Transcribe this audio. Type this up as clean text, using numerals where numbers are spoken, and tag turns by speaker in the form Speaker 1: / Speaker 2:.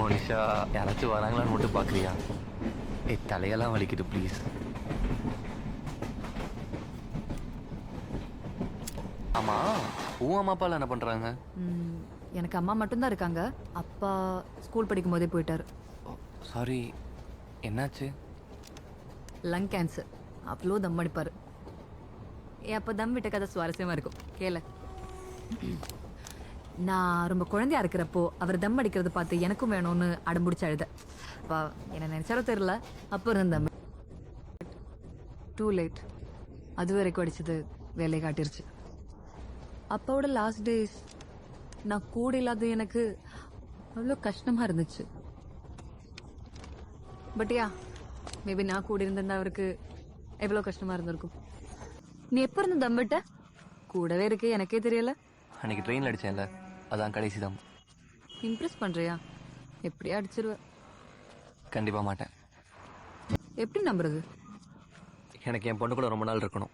Speaker 1: மோனிஷா யாராச்சும் வராங்களான்னு மட்டும் பார்க்குறியா? தலையெல்லாம் வலிக்குது ப்ளீஸ். ஆமா, உன் அம்மா அப்பாலாம் என்ன பண்றாங்க?
Speaker 2: எனக்கு அம்மா மட்டும்தான் இருக்காங்க. அப்பா ஸ்கூல் படிக்கும் போதே போயிட்டாரு.
Speaker 1: சாரி, என்னாச்சு?
Speaker 2: Lung cancer. அவ்வளோ தம் அடிப்பாரு. அப்போ தம் விட்ட கதை சுவாரஸ்யமா இருக்கும், கேள. நான் ரொம்ப குழந்தையா இருக்கிறப்போ அவர் தம் அடிக்கிறத பார்த்து எனக்கும் வேணும்னு அடம்பிடிச்சு அழுத. அப்பா என்ன நினைச்சாலும் தெரியல, அப்போ இருந்த தம் டூ லேட். அது வரைக்கும் அடிச்சது வேலையை காட்டிருச்சு. அப்பாவோட லாஸ்ட் டேஸ் நான் கூட இல்லாத எனக்கு அவ்வளோ கஷ்டமா இருந்துச்சு. பட் யா, மேபி நான் கூட இருந்திருந்தா அவருக்கு எவ்வளோ கஷ்டமா இருந்திருக்கும். நீ எப்போ இருந்து தம் விட்ட? கூடவே இருக்கு, எனக்கே தெரியல.
Speaker 1: அன்னைக்கு ட்ரெயினில் அடித்தேன்ல, அதான் கடைசி தான்.
Speaker 2: இம்ப்ரெஸ் பண்றியா? எப்படியா அடிச்சிருவ?
Speaker 1: கண்டிப்பாக மாட்டேன்.
Speaker 2: எப்படி நம்புறது?
Speaker 1: எனக்கு என் பொண்ணு கூட ரொம்ப நாள் இருக்கணும்.